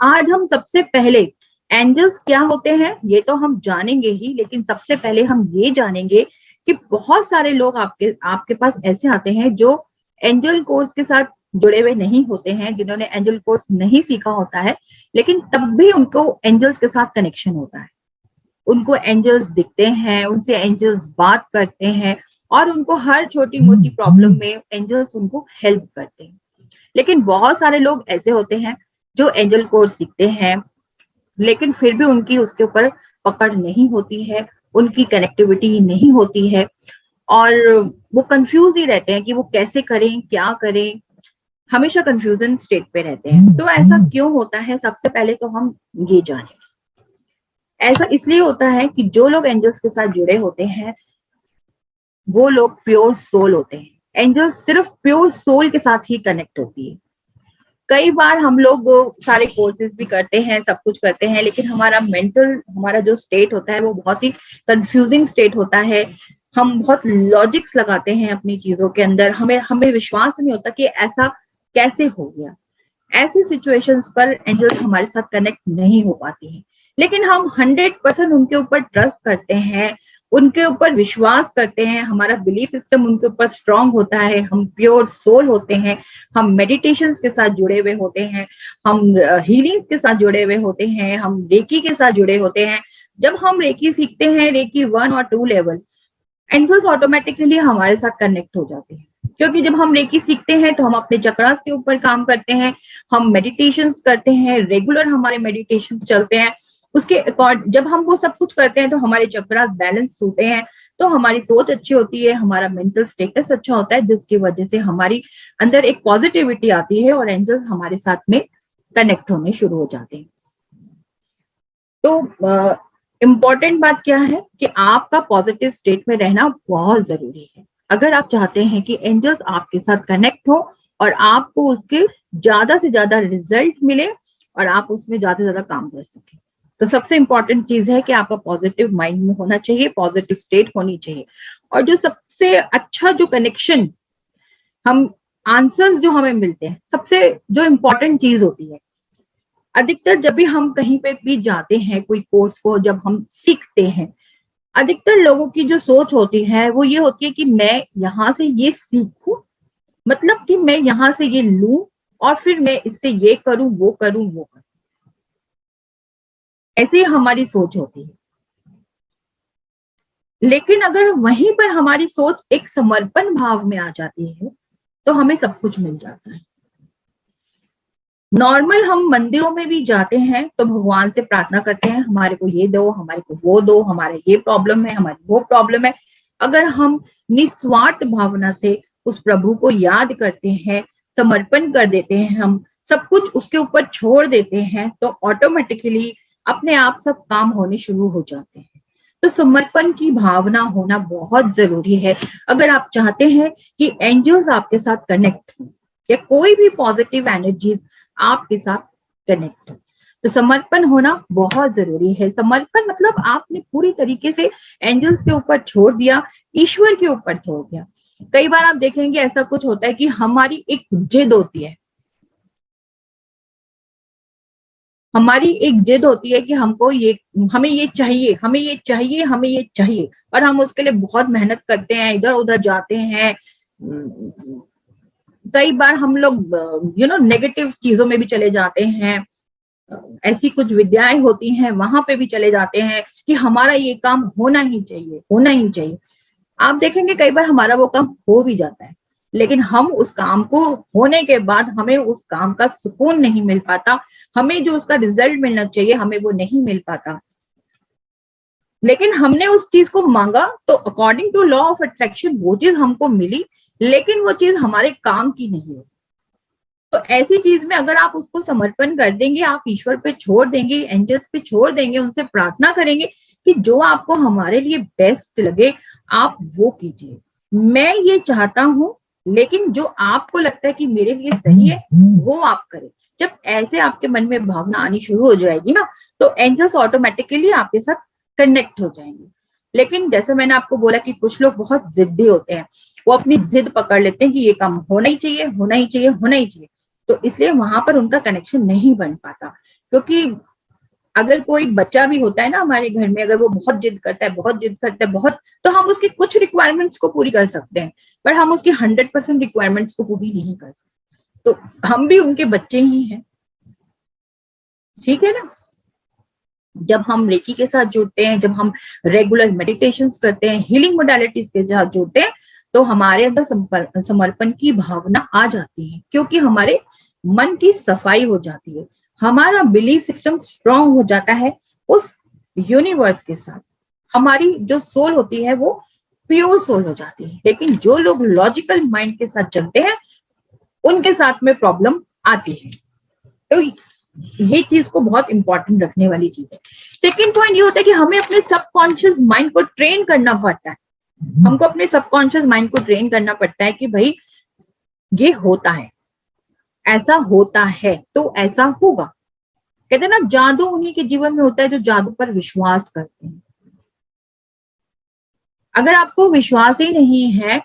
आज हम सबसे पहले एंजल्स क्या होते हैं ये तो हम जानेंगे ही, लेकिन सबसे पहले हम ये जानेंगे कि बहुत सारे लोग आपके आपके पास ऐसे आते हैं जो एंजल कोर्स के साथ जुड़े हुए नहीं होते हैं, जिन्होंने एंजल कोर्स नहीं सीखा होता है, लेकिन तब भी उनको एंजल्स के साथ कनेक्शन होता है। उनको एंजल्स दिखते हैं, उनसे एंजल्स बात करते हैं और उनको हर छोटी मोटी प्रॉब्लम में एंजल्स उनको हेल्प करते हैं। लेकिन बहुत सारे लोग ऐसे होते हैं जो एंजल कोर्स सीखते हैं, लेकिन फिर भी उनकी उसके ऊपर पकड़ नहीं होती है, उनकी कनेक्टिविटी नहीं होती है और वो कंफ्यूज ही रहते हैं कि वो कैसे करें, क्या करें, हमेशा कंफ्यूजन स्टेट पे रहते हैं। तो ऐसा क्यों होता है, सबसे पहले तो हम ये जानें। ऐसा इसलिए होता है कि जो लोग एंजल्स के साथ जुड़े होते हैं वो लोग प्योर सोल होते हैं। एंजल सिर्फ प्योर सोल के साथ ही कनेक्ट होती है। कई बार हम लोग सारे कोर्सेज भी करते हैं, सब कुछ करते हैं, लेकिन हमारा जो स्टेट होता है वो बहुत ही कंफ्यूजिंग स्टेट होता है। हम बहुत लॉजिक्स लगाते हैं अपनी चीजों के अंदर, हमें हमें विश्वास नहीं होता कि ऐसा कैसे हो गया। ऐसी सिचुएशंस पर एंजल्स हमारे साथ कनेक्ट नहीं हो पाती हैं, लेकिन हम 100% उनके ऊपर ट्रस्ट करते हैं, उनके ऊपर विश्वास करते हैं, हमारा बिलीफ सिस्टम उनके ऊपर स्ट्रांग होता है, हम प्योर सोल होते हैं, हम मेडिटेशंस के साथ जुड़े हुए होते हैं, हम हीलिंग्स के साथ जुड़े हुए होते हैं, हम रेकी के साथ जुड़े होते हैं। जब हम रेकी सीखते हैं, रेकी 1 और 2 लेवल, एंजल्स ऑटोमेटिकली हमारे साथ कनेक्ट हो जाते हैं। क्योंकि जब हम रेकी सीखते हैं तो हम अपने चक्रास के ऊपर काम करते हैं, हम मेडिटेशंस करते हैं, रेगुलर हमारे मेडिटेशन चलते हैं। उसके अकॉर्ड जब हम वो सब कुछ करते हैं तो हमारे चक्रास बैलेंस होते हैं, तो हमारी सोच अच्छी होती है, हमारा मेंटल स्टेटस अच्छा होता है, जिसकी वजह से हमारी अंदर एक पॉजिटिविटी आती है और एंजल्स हमारे साथ में कनेक्ट होने शुरू हो जाते हैं। तो इम्पॉर्टेंट बात क्या है कि आपका पॉजिटिव स्टेट में रहना बहुत जरूरी है। अगर आप चाहते हैं कि एंजल्स आपके साथ कनेक्ट हो और आपको उसके ज्यादा से ज्यादा रिजल्ट मिले और आप उसमें ज्यादा से ज्यादा काम कर सकें, तो सबसे इंपॉर्टेंट चीज है कि आपका पॉजिटिव माइंड में होना चाहिए, पॉजिटिव स्टेट होनी चाहिए। और जो सबसे अच्छा जो कनेक्शन हम आंसर्स जो हमें मिलते हैं, सबसे जो इम्पोर्टेंट चीज होती है, अधिकतर जब भी हम कहीं पे भी जाते हैं, कोई कोर्स को जब हम सीखते हैं, अधिकतर लोगों की जो सोच होती है वो ये होती है कि मैं यहाँ से ये सीखूं, मतलब कि मैं यहाँ से ये लूं और फिर मैं इससे ये करूं, वो करूं, वो करूं। ऐसे हमारी सोच होती है। लेकिन अगर वहीं पर हमारी सोच एक समर्पण भाव में आ जाती है तो हमें सब कुछ मिल जाता है। नॉर्मल हम मंदिरों में भी जाते हैं तो भगवान से प्रार्थना करते हैं, हमारे को ये दो, हमारे को वो दो, हमारे ये प्रॉब्लम है, हमारी वो प्रॉब्लम है। अगर हम निस्वार्थ भावना से उस प्रभु को याद करते हैं, समर्पण कर देते हैं, हम सब कुछ उसके ऊपर छोड़ देते हैं, तो ऑटोमेटिकली अपने आप सब काम होने शुरू हो जाते हैं। तो समर्पण की भावना होना बहुत जरूरी है अगर आप चाहते हैं कि एंजल्स आपके साथ कनेक्ट हो या कोई भी पॉजिटिव एनर्जीज आपके साथ कनेक्ट हो। तो समर्पण होना बहुत जरूरी है। समर्पण मतलब आपने पूरी तरीके से एंजल्स के ऊपर छोड़ दिया, ईश्वर के ऊपर छोड़ दिया। कई बार आप देखेंगे ऐसा कुछ होता है कि हमारी एक जिद होती है, हमारी एक जिद होती है कि हमको ये, हमें ये चाहिए, हमें ये चाहिए, हमें ये चाहिए, और हम उसके लिए बहुत मेहनत करते हैं, इधर उधर जाते हैं। कई बार हम लोग नेगेटिव चीजों में भी चले जाते हैं, ऐसी कुछ विद्याएं होती हैं वहां पे भी चले जाते हैं कि हमारा ये काम होना ही चाहिए, होना ही चाहिए। आप देखेंगे कई बार हमारा वो काम हो भी जाता है, लेकिन हम उस काम को होने के बाद हमें उस काम का सुकून नहीं मिल पाता, हमें जो उसका रिजल्ट मिलना चाहिए हमें वो नहीं मिल पाता। लेकिन हमने उस चीज को मांगा तो according to law of attraction वो चीज हमको मिली, लेकिन वो चीज हमारे काम की नहीं है। तो ऐसी चीज में अगर आप उसको समर्पण कर देंगे, आप ईश्वर पे छोड़ देंगे, एंजल्स पे छोड़ देंगे, उनसे प्रार्थना करेंगे कि जो आपको हमारे लिए बेस्ट लगे आप वो कीजिए, मैं ये चाहता हूं, लेकिन जो आपको लगता है कि मेरे लिए सही है वो आप करें। जब ऐसे आपके मन में भावना आनी शुरू हो जाएगी ना, तो एंजल्स ऑटोमेटिकली आपके साथ कनेक्ट हो जाएंगे। लेकिन जैसे मैंने आपको बोला कि कुछ लोग बहुत जिद्दी होते हैं, वो अपनी जिद पकड़ लेते हैं कि ये काम होना ही चाहिए, होना ही चाहिए, होना ही चाहिए, तो इसलिए वहां पर उनका कनेक्शन नहीं बन पाता। क्योंकि अगर कोई बच्चा भी होता है ना हमारे घर में, अगर वो बहुत जिद करता है, बहुत जिद करता है बहुत, तो हम उसकी कुछ रिक्वायरमेंट्स को पूरी कर सकते हैं, पर हम उसकी 100% रिक्वायरमेंट्स को पूरी नहीं कर सकते। तो हम भी उनके बच्चे ही हैं, ठीक है ना। जब हम रेकी के साथ जुड़ते हैं, जब हम रेगुलर मेडिटेशंस करते हैं, हीलिंग मोडालिटीज के साथ जुड़ते हैं, तो हमारे अंदर समर्पण की भावना आ जाती है, क्योंकि हमारे मन की सफाई हो जाती है, हमारा बिलीफ सिस्टम स्ट्रांग हो जाता है उस यूनिवर्स के साथ। हमारी जो सोल होती है वो प्योर सोल हो जाती है। लेकिन जो लोग लॉजिकल माइंड के साथ चलते हैं उनके साथ में प्रॉब्लम आती है। तो ये चीज को बहुत इंपॉर्टेंट रखने वाली चीज है। सेकेंड पॉइंट ये होता है कि हमें अपने सबकॉन्शियस माइंड को ट्रेन करना पड़ता है। हमको अपने सबकॉन्शियस माइंड को ट्रेन करना पड़ता है कि भाई ये होता है, ऐसा होता है तो ऐसा होगा। कहते हैं ना, जादू उन्हीं के जीवन में होता है जो जादू पर विश्वास करते हैं। अगर आपको विश्वास ही नहीं है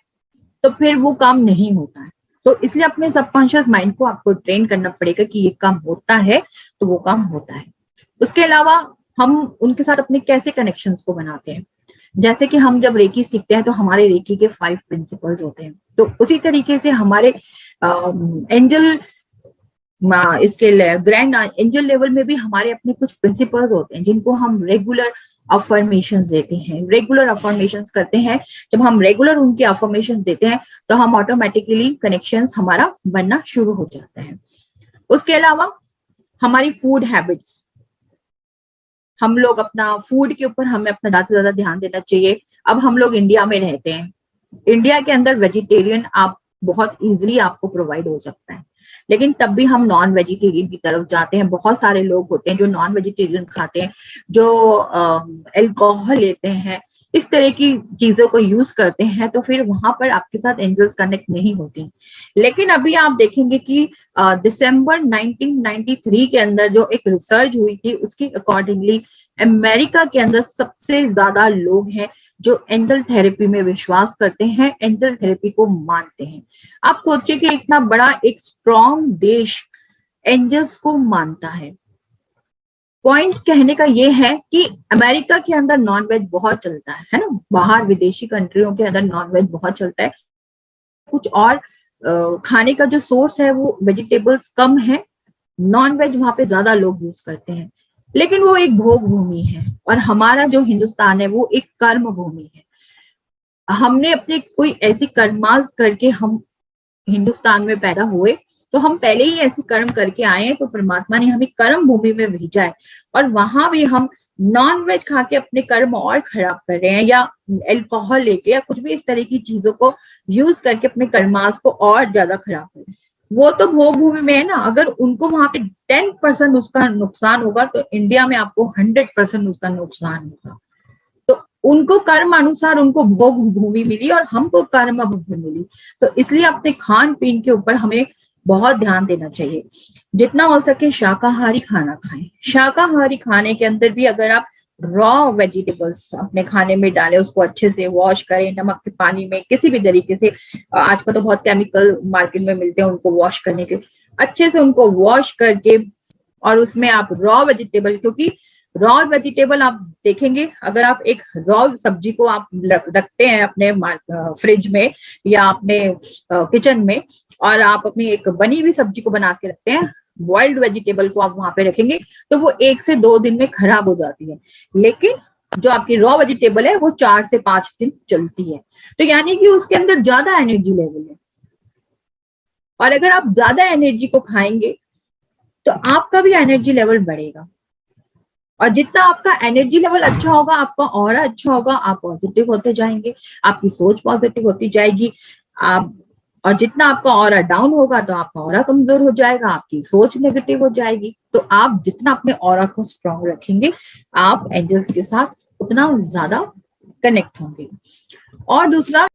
तो फिर वो काम नहीं होता है। तो इसलिए अपने सबकॉन्शियस माइंड को आपको ट्रेन करना पड़ेगा कि ये काम होता है तो वो काम होता है। उसके अलावा हम उनके साथ अपने कैसे कनेक्शंस को बनाते हैं, जैसे कि हम जब रेकी सीखते हैं तो हमारे रेकी के 5 प्रिंसिपल्स होते हैं। तो उसी तरीके से हमारे एंजल इसके ग्रैंड एंजल लेवल में भी हमारे अपने कुछ प्रिंसिपल्स होते हैं जिनको हम रेगुलर अफर्मेशंस देते हैं, रेगुलर अफर्मेशंस करते हैं। जब हम रेगुलर उनके अफर्मेशंस देते हैं तो हम ऑटोमेटिकली कनेक्शंस हमारा बनना शुरू हो जाता है। उसके अलावा हमारी फूड हैबिट्स, हम लोग अपना फूड के ऊपर हमें अपना ज्यादा से ज्यादा ध्यान देना चाहिए। अब हम लोग इंडिया में रहते हैं, इंडिया के अंदर वेजिटेरियन आप बहुत इजीली आपको प्रोवाइड हो सकता है, लेकिन तब भी हम नॉन वेजिटेरियन की तरफ जाते हैं। बहुत सारे लोग होते हैं जो नॉन वेजिटेरियन खाते हैं, जो अल्कोहल लेते हैं, इस तरह की चीजों को यूज करते हैं, तो फिर वहां पर आपके साथ एंजल्स कनेक्ट नहीं होती। लेकिन अभी आप देखेंगे कि दिसंबर 1993 के अंदर जो एक रिसर्च हुई थी उसके अकॉर्डिंगली अमेरिका के अंदर सबसे ज्यादा लोग हैं जो एंजल थेरेपी में विश्वास करते हैं, एंजल थेरेपी को मानते हैं। आप सोचिए कि इतना बड़ा एक स्ट्रॉन्ग देश एंजल्स को मानता है। पॉइंट कहने का ये है कि अमेरिका के अंदर नॉनवेज बहुत चलता है ना, बाहर विदेशी कंट्रियों के अंदर नॉनवेज बहुत चलता है। कुछ और खाने का जो सोर्स है वो वेजिटेबल्स कम है, नॉनवेज वहां पे ज्यादा लोग यूज करते हैं। लेकिन वो एक भोग भूमि है और हमारा जो हिंदुस्तान है वो एक कर्म भूमि है। हमने अपने कोई ऐसी कर्मास करके हम हिंदुस्तान में पैदा हुए, तो हम पहले ही ऐसे कर्म करके आए हैं, तो परमात्मा ने हमें कर्म भूमि में भेजा है और वहां भी हम नॉन वेज खा के अपने कर्म और खराब कर रहे हैं, या अल्कोहल लेके या कुछ भी इस तरह की चीजों को यूज करके अपने कर्मास को और ज्यादा खराब कर रहे हैं। वो तो भोग भूमि में है ना, अगर उनको वहां पे 10% उसका नुकसान होगा तो इंडिया में आपको 100% उसका नुकसान होगा। तो उनको कर्म अनुसार उनको भोग भूमि मिली और हमको कर्म भूमि मिली। तो इसलिए अपने खान पीन के ऊपर हमें बहुत ध्यान देना चाहिए। जितना हो सके शाकाहारी खाना खाएं। शाकाहारी खाने के अंदर भी अगर आप रॉ वेजिटेबल्स अपने खाने में डालें, उसको अच्छे से वॉश करें नमक के पानी में, किसी भी तरीके से। आजकल तो बहुत केमिकल मार्केट में मिलते हैं उनको वॉश करने के, अच्छे से उनको वॉश करके और उसमें आप रॉ वेजिटेबल, क्योंकि रॉ वेजिटेबल आप देखेंगे, अगर आप एक रॉ सब्जी को आप रखते हैं अपने फ्रिज में या अपने किचन में, और आप अपनी एक बनी हुई सब्जी को बना के रखते हैं, बॉइल्ड वेजिटेबल को आप वहां पे रखेंगे तो वो 1 से 2 दिन में खराब हो जाती है। लेकिन जो आपकी रॉ वेजिटेबल है वो 4 से 5 दिन चलती है। तो यानी कि उसके अंदर ज्यादा एनर्जी लेवल है, और अगर आप ज्यादा एनर्जी को खाएंगे तो आपका भी एनर्जी लेवल बढ़ेगा। और जितना आपका एनर्जी लेवल अच्छा होगा, आपका ऑरा अच्छा होगा, आप पॉजिटिव होते जाएंगे, आपकी सोच पॉजिटिव होती जाएगी। आप और जितना आपका ऑरा डाउन होगा तो आपका ऑरा कमजोर हो जाएगा, आपकी सोच नेगेटिव हो जाएगी। तो आप जितना अपने ऑरा को स्ट्रांग रखेंगे, आप एंजल्स के साथ उतना ज्यादा कनेक्ट होंगे। और दूसरा